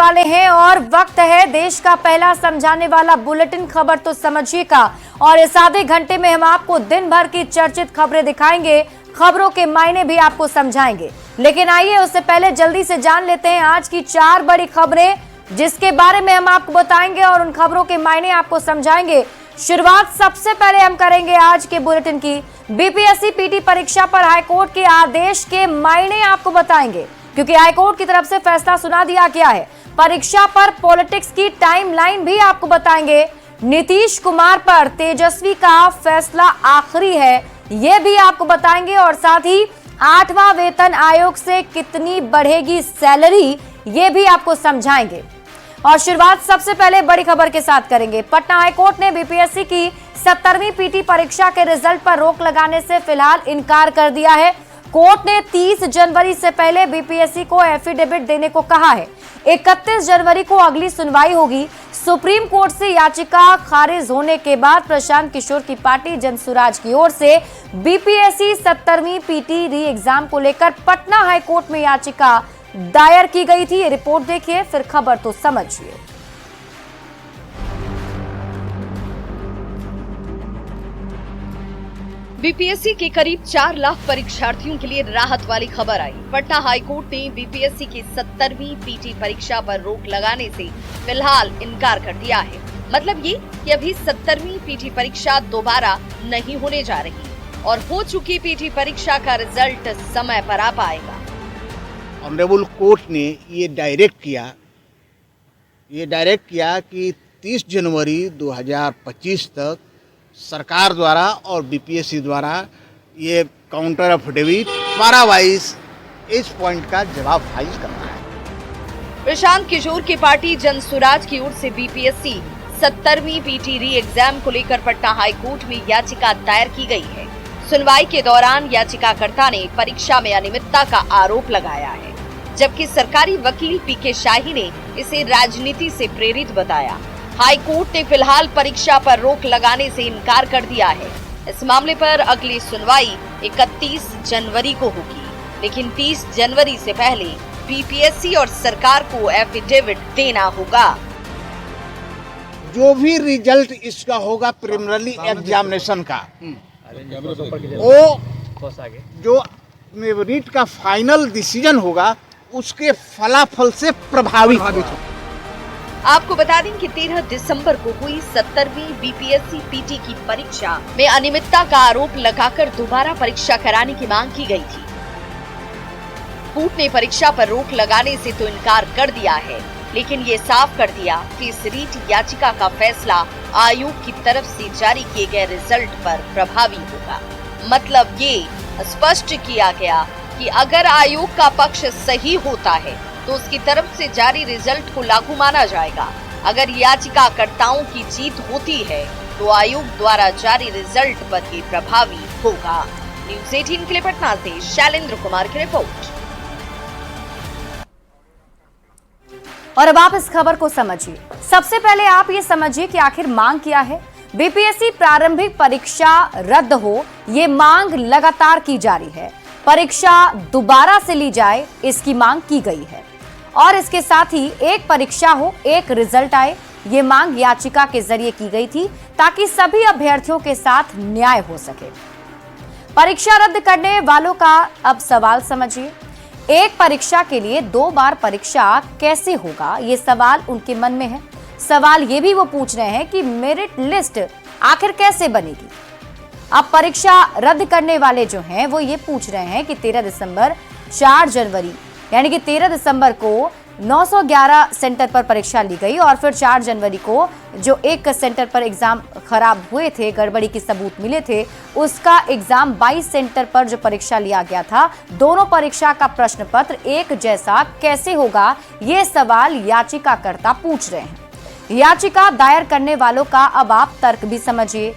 वाले हैं और वक्त है देश का पहला समझाने वाला बुलेटिन खबर तो समझिएगा। और इस आधे घंटे में हम आपको दिन भर की चर्चित खबरें दिखाएंगे, खबरों के मायने भी आपको समझाएंगे। लेकिन आइए उससे पहले जल्दी से जान लेते हैं आज की 4 बड़ी खबरें जिसके बारे में हम आपको बताएंगे और उन खबरों के मायने आपको समझाएंगे। शुरुआत सबसे पहले हम करेंगे आज के बुलेटिन की। बीपीएससी पीटी परीक्षा पर हाईकोर्ट के आदेश के मायने आपको बताएंगे, क्योंकि हाईकोर्ट की तरफ से फैसला सुना दिया गया है। परीक्षा पर पॉलिटिक्स की टाइमलाइन भी आपको बताएंगे। नीतीश कुमार पर तेजस्वी का फैसला आखिरी है, यह भी आपको बताएंगे। और साथ ही 8वां वेतन आयोग से कितनी बढ़ेगी सैलरी, यह भी आपको समझाएंगे। और शुरुआत सबसे पहले बड़ी खबर के साथ करेंगे। पटना हाईकोर्ट ने बीपीएससी की 70वीं पीटी परीक्षा के रिजल्ट पर रोक लगाने से फिलहाल इनकार कर दिया है। कोर्ट ने 30 जनवरी से पहले बीपीएससी को एफिडेविट देने को कहा है। 31 जनवरी को अगली सुनवाई होगी। सुप्रीम कोर्ट से याचिका खारिज होने के बाद प्रशांत किशोर की पार्टी जनसुराज की ओर से बीपीएससी 70वीं पीटी री एग्जाम को लेकर पटना हाईकोर्ट में याचिका दायर की गई थी। ये रिपोर्ट देखिए, फिर खबर तो समझिए। बीपीएससी के करीब 4 लाख परीक्षार्थियों के लिए राहत वाली खबर आई। पटना हाईकोर्ट ने बीपीएससी की 70वीं पीटी परीक्षा पर रोक लगाने से फिलहाल इनकार कर दिया है। मतलब ये कि अभी 70वीं पीटी परीक्षा दोबारा नहीं होने जा रही और हो चुकी पीटी परीक्षा का रिजल्ट समय पर आ पाएगा। ऑनरेबल कोर्ट ने ये डायरेक्ट किया कि 30 जनवरी 2025 तक सरकार द्वारा और बीपीएससी द्वारा ये काउंटर एफिडेविट 12/22 इस पॉइंट का जवाब फाइल करना है। प्रशांत किशोर की पार्टी जनसुराज की ओर से बीपीएससी 70वीं पीटी री एग्जाम को लेकर पटना हाईकोर्ट में याचिका दायर की गई है। सुनवाई के दौरान याचिकाकर्ता ने परीक्षा में अनियमितता का आरोप लगाया है, जबकि सरकारी वकील पीके शाही ने इसे राजनीति से प्रेरित बताया। हाईकोर्ट ने फिलहाल परीक्षा पर रोक लगाने से इनकार कर दिया है। इस मामले पर अगली सुनवाई 31 जनवरी को होगी, लेकिन 30 जनवरी से पहले बीपीएससी और सरकार को एफिडेविट देना होगा। जो भी रिजल्ट इसका होगा प्रिलिमिनरी एग्जामिनेशन का, वो जो मेरिट का फाइनल डिसीजन होगा उसके फलाफल से प्रभावित होगा। आपको बता दें कि 13 दिसंबर को हुई 70वीं बीपीएससी पीटी की परीक्षा में अनियमितता का आरोप लगाकर दोबारा परीक्षा कराने की मांग की गई थी। कोर्ट ने परीक्षा पर रोक लगाने से तो इनकार कर दिया है, लेकिन ये साफ कर दिया कि इस रीट याचिका का फैसला आयोग की तरफ से जारी किए गए रिजल्ट पर प्रभावी होगा। मतलब ये स्पष्ट किया गया कि अगर आयोग का पक्ष सही होता है तो उसकी तरफ से जारी रिजल्ट को लागू माना जाएगा। अगर याचिकाकर्ताओं की जीत होती है तो आयोग द्वारा जारी रिजल्ट पर ही प्रभावी होगा। न्यूज़ 18 के लिए पटना से शैलेंद्र कुमार की रिपोर्ट। और अब आप इस खबर को समझिए। सबसे पहले आप ये समझिए कि आखिर मांग क्या है। बीपीएससी प्रारंभिक परीक्षा रद्द हो, ये मांग लगातार की जा रही है। परीक्षा दोबारा से ली जाए, इसकी मांग की गई है। और इसके साथ ही एक परीक्षा हो, एक रिजल्ट आए, ये मांग याचिका के जरिए की गई थी ताकि सभी अभ्यर्थियों के साथ न्याय हो सके। परीक्षा रद्द करने वालों का अब सवाल समझिए। एक परीक्षा के लिए 2 बार परीक्षा कैसे होगा, ये सवाल उनके मन में है। सवाल ये भी वो पूछ रहे हैं कि मेरिट लिस्ट आखिर कैसे बनेगी। अब परीक्षा रद्द करने वाले जो हैं वो ये पूछ रहे हैं कि 13 दिसंबर 4 जनवरी यानी कि 13 दिसंबर को 911 सेंटर पर परीक्षा ली गई और फिर 4 जनवरी को जो एक सेंटर पर एग्जाम खराब हुए थे, गड़बड़ी के सबूत मिले थे, उसका एग्जाम 22 सेंटर पर जो परीक्षा लिया गया था, दोनों परीक्षा का प्रश्न पत्र एक जैसा कैसे होगा, ये सवाल याचिकाकर्ता पूछ रहे हैं। याचिका दायर करने वालों का अब आप तर्क भी समझिए।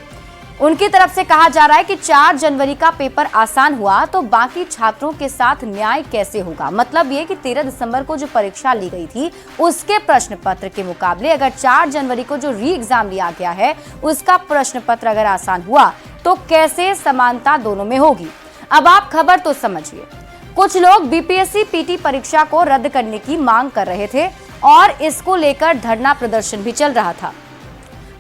उनकी तरफ से कहा जा रहा है कि 4 जनवरी का पेपर आसान हुआ तो बाकी छात्रों के साथ न्याय कैसे होगा। मतलब ये कि 13 दिसंबर को जो परीक्षा ली गई थी उसके प्रश्न पत्र के मुकाबले अगर 4 जनवरी को जो री एग्जाम लिया गया है उसका प्रश्न पत्र अगर आसान हुआ तो कैसे समानता दोनों में होगी। अब आप खबर तो समझिए। कुछ लोग बीपीएससी पीटी परीक्षा को रद्द करने की मांग कर रहे थे और इसको लेकर धरना प्रदर्शन भी चल रहा था।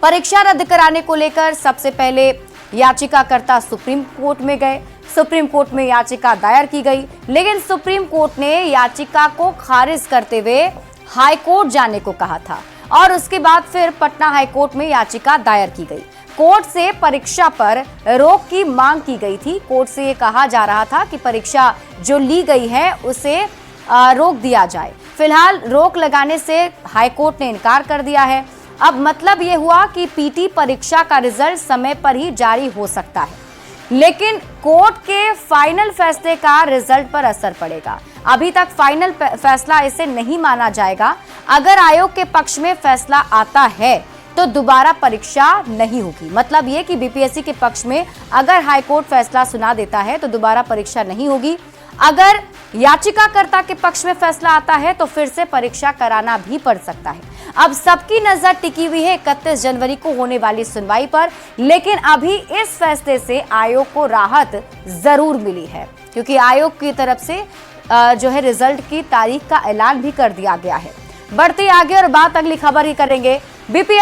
परीक्षा रद्द कराने को लेकर सबसे पहले याचिकाकर्ता सुप्रीम कोर्ट में गए। सुप्रीम कोर्ट में याचिका दायर की गई, लेकिन सुप्रीम कोर्ट ने याचिका को खारिज करते हुए हाई कोर्ट जाने को कहा था और उसके बाद फिर पटना हाई कोर्ट में याचिका दायर की गई। कोर्ट से परीक्षा पर रोक की मांग की गई थी। कोर्ट से ये कहा जा रहा था कि परीक्षा जो ली गई है उसे रोक दिया जाए। फिलहाल रोक लगाने से हाई कोर्ट ने इनकार कर दिया है। अब मतलब ये हुआ कि पीटी परीक्षा का रिजल्ट समय पर ही जारी हो सकता है, लेकिन कोर्ट के फाइनल फैसले का रिजल्ट पर असर पड़ेगा। अभी तक फाइनल फैसला इसे नहीं माना जाएगा। अगर आयोग के पक्ष में फैसला आता है तो दोबारा परीक्षा नहीं होगी। मतलब ये कि बीपीएससी के पक्ष में अगर हाईकोर्ट फैसला सुना देता है तो दोबारा परीक्षा नहीं होगी। अगर याचिकाकर्ता के पक्ष में फैसला आता है तो फिर से परीक्षा कराना भी पड़ सकता है। अब सबकी नजर टिकी हुई है 31 जनवरी को होने वाली सुनवाई पर, लेकिन अभी इस फैसले से आयोग को राहत जरूर मिली है, क्योंकि आयोग की तरफ से जो है रिजल्ट की तारीख का ऐलान भी कर दिया गया है। बढ़ते आगे और बात अगली खबर ही करेंगे। बीपीएससी